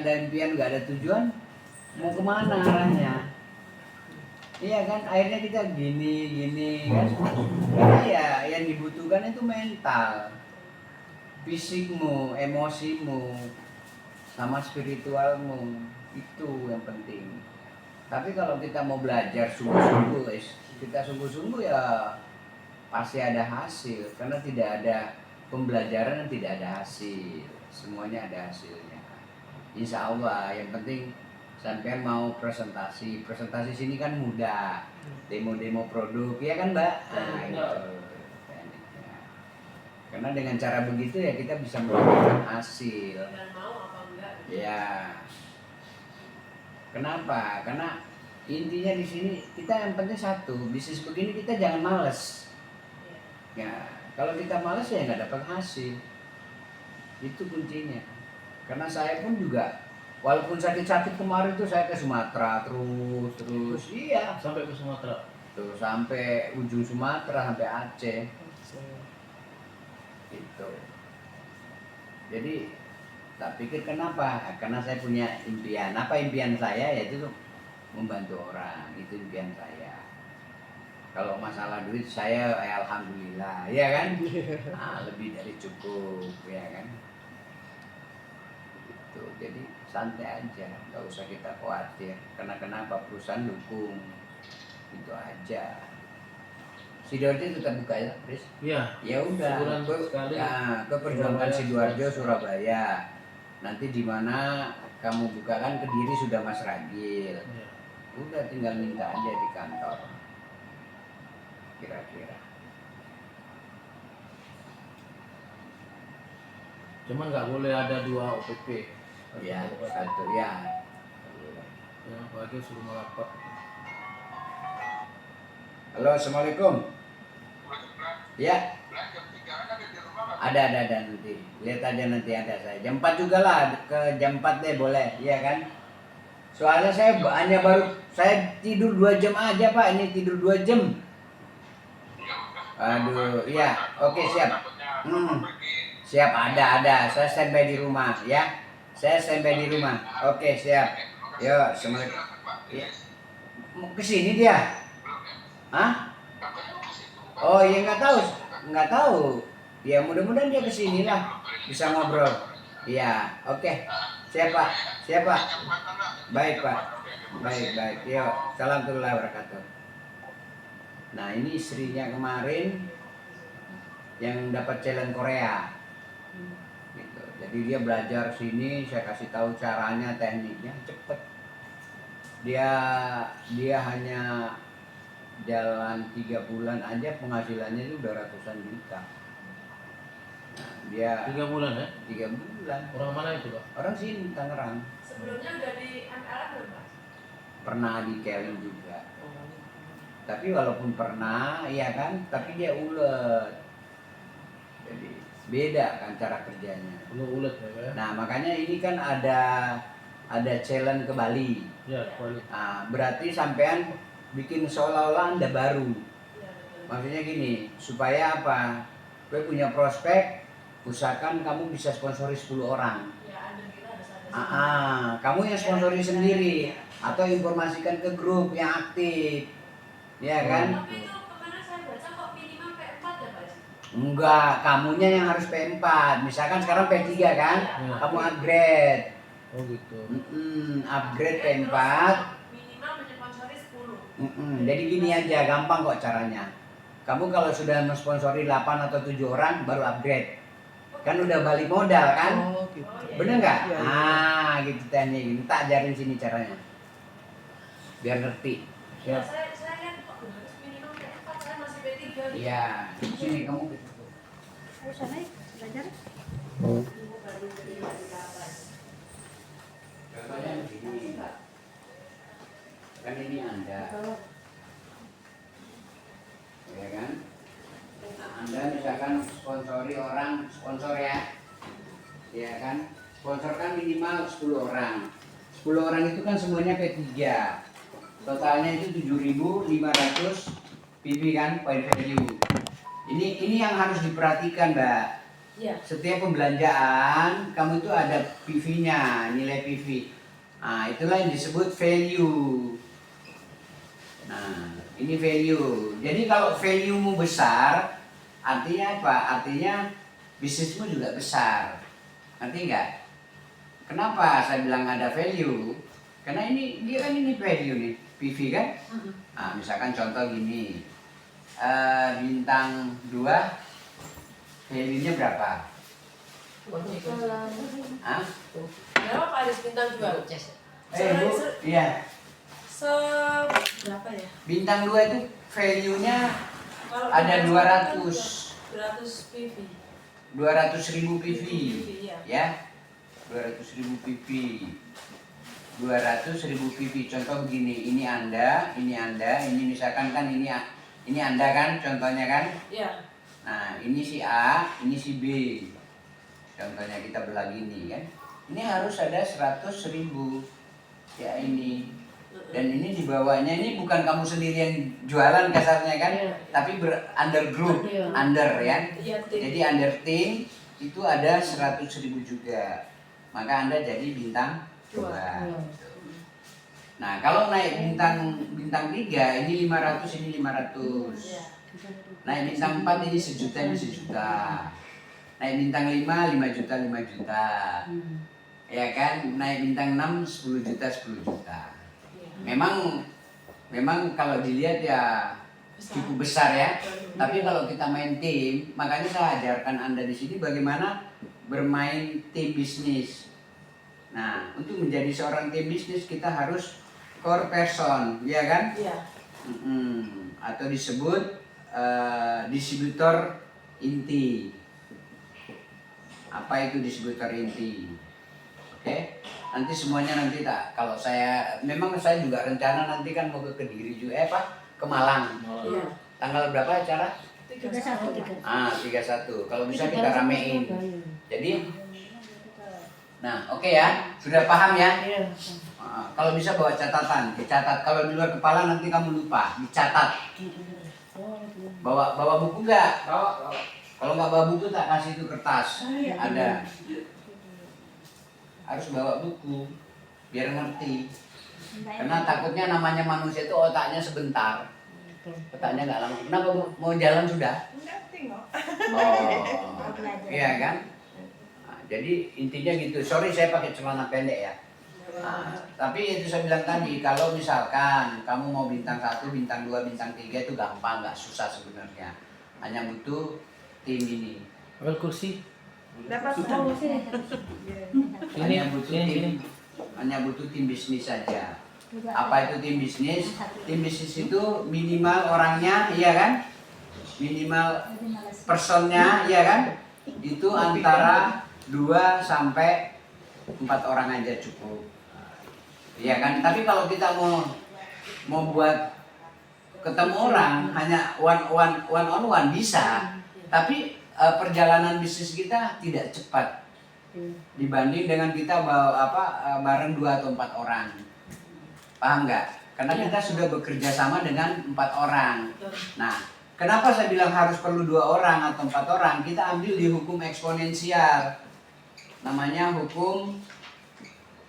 ada impian, nggak ada tujuan, mau kemana arahnya? Iya kan, akhirnya kita gini kan. Karena ya yang dibutuhkan itu mental, fisikmu, emosimu, sama spiritualmu, itu yang penting. Tapi kalau kita mau belajar sungguh-sungguh, kita sungguh-sungguh ya pasti ada hasil. Karena tidak ada pembelajaran yang tidak ada hasil, semuanya ada hasilnya. Insya Allah, yang penting sampai mau presentasi sini kan mudah, demo produk, ya kan Mbak? Nah, gitu. Karena dengan cara begitu ya kita bisa mendapatkan hasil. Ya. Kenapa? Karena intinya di sini kita yang penting satu, bisnis begini kita jangan males. Ya, kalau kita males ya nggak dapat hasil. Itu kuncinya. Karena saya pun juga, walaupun sakit-sakit kemarin tuh saya ke Sumatera terus, iya. Sampai ke Sumatera. Tuh sampai ujung Sumatera, sampai Aceh. Gitu. Jadi tak pikir kenapa? Karena saya punya impian. Apa impian saya? Yaitu membantu orang. Itu impian saya. Kalau masalah duit saya alhamdulillah, ya kan? Nah, lebih dari cukup, ya kan? Gitu. Jadi santai aja, nggak usah kita khawatir. Karena kenapa? Perusahaan dukung. Itu aja. Sidoarjo tetap buka ya, Chris? Iya. Ya udah. Ke perjuangan Sidoarjo, Surabaya. Nanti di mana kamu bukakan Kediri sudah Mas Ragil. Ya. Udah tinggal minta aja di kantor. Kira-kira. Cuman nggak boleh ada 2 OPP. Ya, satu ya. Ya, apalagi suruh merapat. Halo, assalamualaikum. Ya. Ada nanti. Lihat aja nanti ada saya. Jam 4 juga lah, ke jam 4 deh boleh, iya kan? Soalnya saya saya tidur 2 jam aja Pak, ini tidur 2 jam. Aduh, iya, oke siap. Siap, ada. Saya standby di rumah, ya. Saya standby di rumah. Oke, siap. Yo, assalamualaikum. Ya. Kesini dia? Hah? Oh iya nggak tahu. Ya mudah-mudahan dia kesini lah, bisa ngobrol. Iya, oke. Siapa? Baik Pak. Baik. Yo, salam warahmatullahi wabarakatuh. Nah ini istrinya kemarin yang dapat challenge Korea. Gitu. Jadi dia belajar sini, saya kasih tahu caranya, tekniknya cepet. Dia hanya jalan 3 bulan aja penghasilannya itu udah ratusan juta. Nah, dia 3 bulan ya? 3 bulan. Orang mana itu Pak? Orang sini, Tangerang. Sebelumnya udah di MLM belum Pak? Pernah di Kelly juga. Tapi walaupun pernah, ya kan, tapi dia ulet. Jadi beda kan cara kerjanya. Ulet ya. Nah makanya ini kan ada challenge ke Bali. Ya, Bali. Nah, berarti sampean bikin seolah-olah Anda baru. Maksudnya gini, supaya apa? Gue punya prospek, usahakan kamu bisa sponsori 10 orang. Kamu yang sponsori sendiri atau informasikan ke grup yang aktif. Ya kan? Tapi itu kemana saya baca kok minimal P4 ya Pak? Enggak, kamunya yang harus P4. Misalkan sekarang P3 kan? Ya. Kamu upgrade. Oh gitu. Upgrade P4. Minimal mensponsori 10. Jadi gini aja, gampang kok caranya. Kamu kalau sudah mensponsori 8 atau 7 orang baru upgrade. Kan udah balik modal kan? Oh gitu. Bener nggak? Ya. Gitu teknik ini. Tak ajarin sini caranya. Biar ngerti. Ya, saya lihat kok harus minimal P4, saya masih P3. Iya, sini kamu. Ayo sana belajar. Contohnya begini. Kan ini Anda. Ya kan? Nah, Anda misalkan sponsori orang, sponsor ya. Ya kan? Sponsor kan minimal 10 orang. 10 orang itu kan semuanya P3. Totalnya itu 7.500 PV kan, point value. Ini yang harus diperhatikan, Mbak. Iya. Setiap pembelanjaan kamu itu ada PV-nya, nilai PV. Nah, itulah yang disebut value. Nah, ini value. Jadi kalau value-mu besar, artinya apa? Artinya bisnismu juga besar. Ngerti nggak? Kenapa saya bilang ada value? Karena ini dia kan ini value nih, PV kan? Nah, misalkan contoh gini, bintang 2 value-nya berapa? Hah? Berapa Pak Aris bintang 2? Bu, iya. Berapa ya? Bintang 2 itu value-nya Kalau ada bintang 200. 200 PV. 200.000 PV, Iya. ya. 200.000 PV. 200.000 PV. Contoh begini, ini Anda, ini misalkan kan ini Anda kan contohnya kan? Iya. Nah, ini si A, ini si B. Contohnya kita belah gini kan. Ini harus ada 100.000. Ya ini. Dan ini di bawahnya ini bukan kamu sendiri yang jualan kasarnya kan, Iya. tapi under group, under ya. Iya, tim. Jadi under team itu ada 100.000 juga. Maka Anda jadi bintang 2. Nah, kalau naik bintang 3 ini 500, ini 500. Iya. Naik bintang 4 ini 1 juta, ini 1 juta. Naik bintang 5 juta, 5 juta. Ya kan? Naik bintang 6 10 juta, 10 juta. Memang kalau dilihat ya cukup besar ya. Tapi kalau kita main tim, makanya saya ajarkan Anda di sini bagaimana bermain tim bisnis. Nah, untuk menjadi seorang tim bisnis kita harus core person, ya kan? Iya. Atau disebut distributor inti. Apa itu distributor inti? Oke, nanti semuanya nanti tak. Kalau saya juga rencana nanti kan mau ke Kediri juga, ke Malang. Iya. Tanggal berapa acara? 31. 31. Kalau bisa kita ramein. Jadi, nah oke ya, sudah paham ya? Kalau bisa bawa catatan, dicatat. Kalau di luar kepala nanti kamu lupa, dicatat. Bawa buku nggak? Bawa. Kalau nggak bawa buku tak kasih itu kertas. Ada. Harus bawa buku biar ngerti. Karena takutnya namanya manusia itu otaknya sebentar. Otaknya nggak lama. Kenapa Bu? Mau jalan sudah? Oh, iya kan? Nah, jadi intinya gitu. Sorry saya pakai celana pendek ya. Nah, tapi itu saya bilang tadi, kalau misalkan kamu mau bintang 1, bintang 2, bintang 3 itu gampang, nggak susah sebenarnya. Hanya butuh tim ini. Ambil kursi. Dapat Hanya butuh tim bisnis saja. Apa itu tim bisnis? Tim bisnis itu minimal orangnya, iya kan? Minimal personnya, iya kan? Itu antara 2 sampai 4 orang aja cukup. Iya kan? Tapi kalau kita mau buat ketemu orang hanya one on one bisa. Tapi perjalanan bisnis kita tidak cepat dibanding dengan kita bareng 2 atau 4 orang. Paham nggak? Karena kita sudah bekerja sama dengan 4 orang. Nah, kenapa saya bilang harus perlu 2 orang atau 4 orang? Kita ambil di hukum eksponensial. Namanya hukum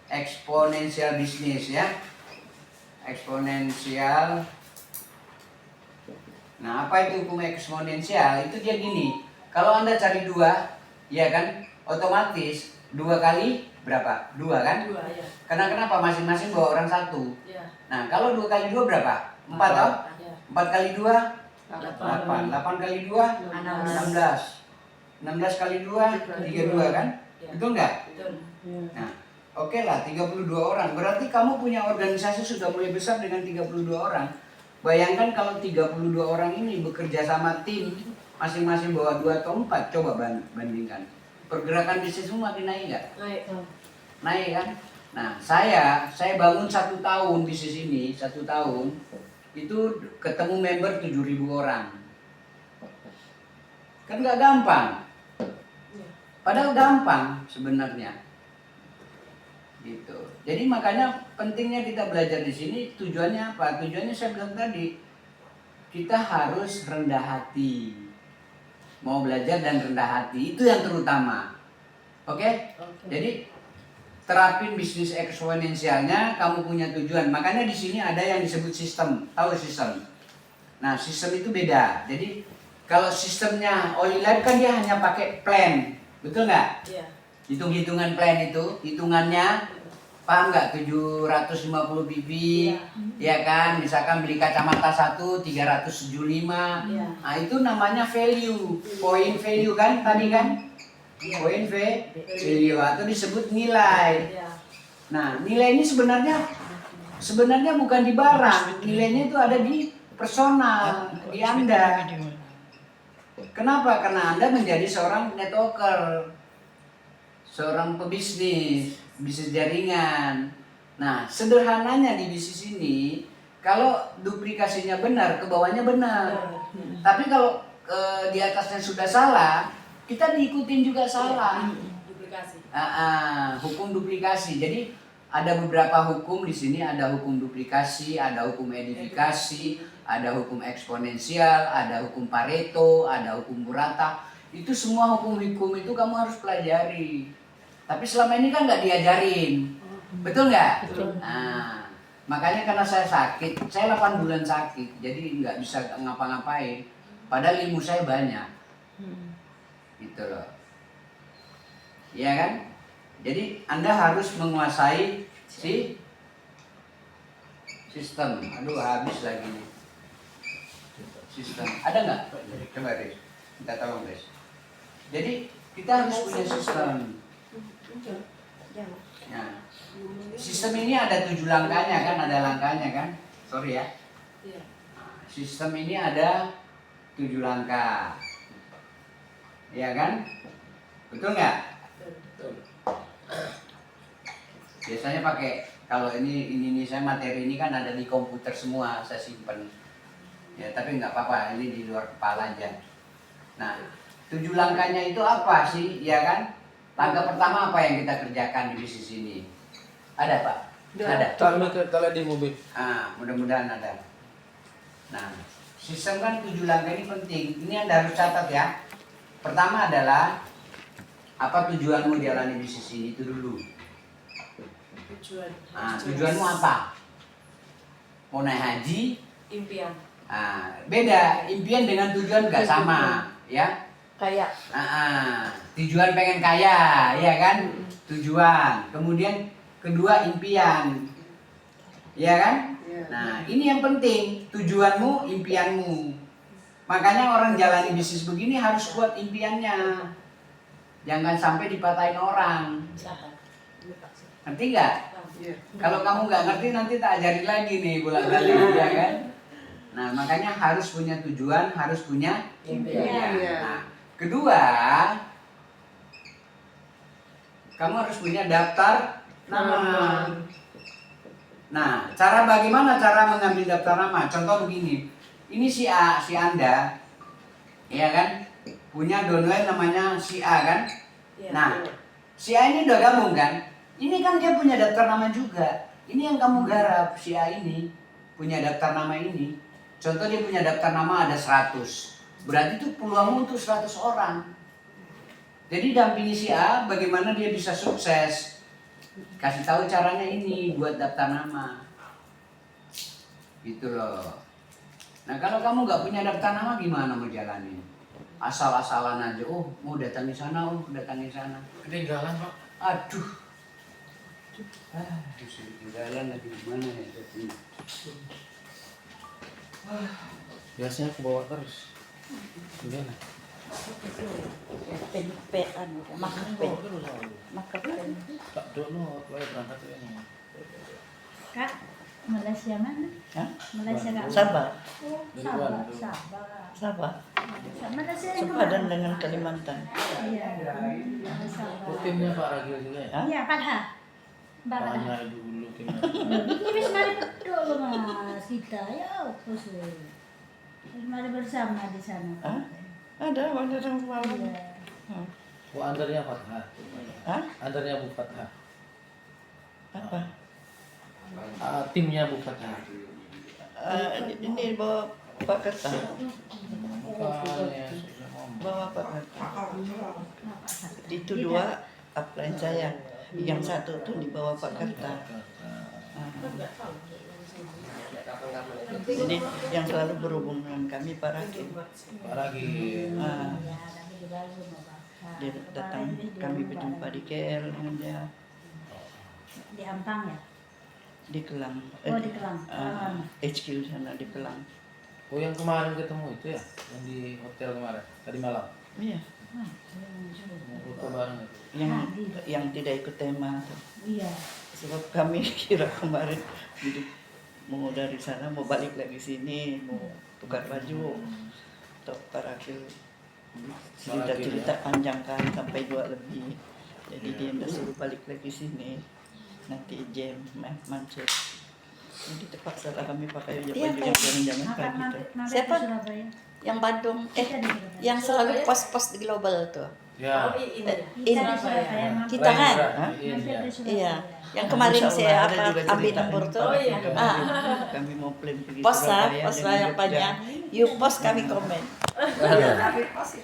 eksponensial bisnis ya. Eksponensial. Nah, apa itu hukum eksponensial? Itu dia gini. Kalau Anda cari 2, ya kan? Otomatis 2 kali berapa? 2 kan? 2 ya. Karena kenapa? Masing-masing bawa orang 1. Iya. Nah, kalau 2 kali 2 berapa? 4 toh? Iya. 4 kali 2? 8. 8. 8 kali 2? 16. 16 kali 2? 32 kan? Iya. Betul nggak? Betul. Nah, oke lah 32 orang. Berarti kamu punya organisasi sudah mulai besar dengan 32 orang. Bayangkan kalau 32 orang ini bekerja sama tim, masing-masing bawa 2 atau 4, coba bandingkan. Pergerakan bisnismu makin naik nggak? Naik. Naik kan? Nah, saya bangun 1 tahun bisnis ini, 1 tahun, itu ketemu member 7.000 orang. Kan nggak gampang. Padahal gampang sebenarnya. Gitu. Jadi makanya pentingnya kita belajar di sini, tujuannya apa? Tujuannya saya bilang tadi, kita harus rendah hati. mau belajar dan rendah hati, itu yang terutama. Oke? Jadi terapin bisnis eksponensialnya, kamu punya tujuan. Makanya di sini ada yang disebut sistem. Tahu sistem? Nah, sistem itu beda. Jadi kalau sistemnya Oil Life kan dia hanya pakai plan. Betul nggak? Iya. Hitung-hitungan plan itu, hitungannya paham nggak? 750 bibit, ya kan? Misalkan beli kacamata 1 375. Iya. Nah, itu namanya value, point value kan tadi kan? Point value atau disebut nilai. Iya. Nah, nilai ini sebenarnya bukan di barang, nilainya itu ada di personal, di Anda. Kenapa? Karena Anda menjadi seorang networker, seorang pebisnis, bisnis jaringan. Nah, sederhananya di bisnis ini, kalau duplikasinya benar, ke bawahnya benar. Tapi kalau di atasnya sudah salah, kita diikutin juga salah. Duplikasi. Hukum duplikasi. Jadi ada beberapa hukum di sini, ada hukum duplikasi, ada hukum edifikasi, ada hukum eksponensial, ada hukum Pareto, ada hukum Murata. Itu semua hukum-hukum itu kamu harus pelajari. Tapi selama ini kan nggak diajarin, betul nggak? Betul. Nah, makanya karena saya sakit, saya 8 bulan sakit, jadi nggak bisa ngapa-ngapain. Padahal ilmu saya banyak, gitu loh. Iya kan? Jadi Anda harus menguasai sistem. Aduh, habis lagi nih. Sistem. Ada nggak? Coba Riz. Minta tolong Riz. Jadi kita harus punya sistem. Nah, sistem ini ada 7 langkahnya kan? Ada langkahnya kan? Sorry ya. Iya. Nah, sistem ini ada 7 langkah. Iya kan? Betul nggak? Betul. Biasanya pakai, kalau ini saya materi ini kan ada di komputer semua, saya simpen. Ya, tapi nggak apa-apa, ini di luar kepala aja. Nah, 7 langkahnya itu apa sih? Ya kan? Langkah pertama apa yang kita kerjakan di bisnis ini? Ada Pak? Ada. Kalau di mobil. Mudah-mudahan ada. Nah, sistem kan 7 langkah ini penting. Ini Anda harus catat ya. Pertama adalah apa tujuanmu jalani bisnis ini itu dulu. Tujuan. Tujuanmu apa? Mau naik haji? Impian. Beda. Impian dengan tujuan nggak sama, ya. Kayak. Tujuan pengen kaya, ya kan? Tujuan. Kemudian kedua impian, ya kan? Nah, ini yang penting. Tujuanmu, impianmu. Makanya orang jalani bisnis begini harus kuat impiannya. Jangan sampai dipatahin orang. Ngerti nggak? Kalau kamu nggak ngerti nanti tak ajari lagi nih bolak-balik, ya kan? Nah, makanya harus punya tujuan, harus punya impian. Nah, kedua, kamu harus punya daftar nama. Nah, bagaimana cara mengambil daftar nama? Contoh begini, ini si A, si Anda, ya kan? Punya downline namanya si A kan? Nah, si A ini udah gabung kan? Ini kan dia punya daftar nama juga. Ini yang kamu garap, si A ini punya daftar nama ini. Contoh dia punya daftar nama ada 100. Berarti itu peluangmu untuk 100 orang. Jadi dampingi si A bagaimana dia bisa sukses. Kasih tahu caranya ini buat daftar nama. Gitu loh. Nah, kalau kamu nggak punya daftar nama gimana mau jalanin? Asal-asalan aja. Oh, mau datangi sana, datangi sana. Ketinggalan Pak. Aduh. Ketinggalan lagi gimana ya ini? Biasanya aku bawa terus. Gimana? Makan. Tak dono, kalau berangkat ini. Kak, Malaysia mana? Hah? Malaysia nggak? Sabah. Oh, Dari Sabah. mana tuh? Sabah. Sabah. Malaysia yang Sepadan kemana? dengan Kalimantan. Iya. Sabah. Oh, timnya Pak Ragil juga ya? Hah? Iya, Padha. Padha. Tanya dulu timnya. Ini bisa mari betul Mas kita ya terus. Terus mari bersama di sana. Hah? Ada orang malam. Iya. Oh, andarnya Fathah. Hah? Andarnya Bu Fathah. Apa? Timnya Bu Fathah. Ini bawa Pak Keta. Makanya susah ngomong. bawa Pak Karta. Itu dua upline saya. Yang satu tuh dibawa Pak Karta. Ah. Jadi yang selalu berhubung dengan kami Pak Ragil. Pak Ragil. Ah, Ya, tapi juga rumah Pak. dia datang, kami berjumpa di KL dengan dia Di Ampang ya? di Kelang. Oh, di Kelang. HQ sana di Kelang. Oh yang kemarin ketemu itu ya? Yang di hotel kemarin, tadi malam. Iya, Wah, yang sudah. Yang foto bareng itu. yang tidak ikut tema tuh. Iya. Sebab kami kira kemarin jadi mau dari sana mau balik lagi sini mau tukar baju atau Pak Ragil cerita panjang kan sampai 2 lebih, jadi dia udah suruh balik lagi sini nanti jam mancet, jadi terpaksa lah kami pakai baju yang jangan-jangan kayak gitu. Siapa? Surabaya. Yang Bandung, Kita di Surabaya. yang selalu post-post di global tuh. Ya. Kita di Surabaya. mampir. Kita kan? Mampir di Surabaya. Iya. Yang kemarin Insya saya Allah ada juga Abi cerita Nembur ini. tuh. Kami mau plan pergi Post lah, Surabaya post dengan lah yang Jogja. panjang. You post kami komen. Kami post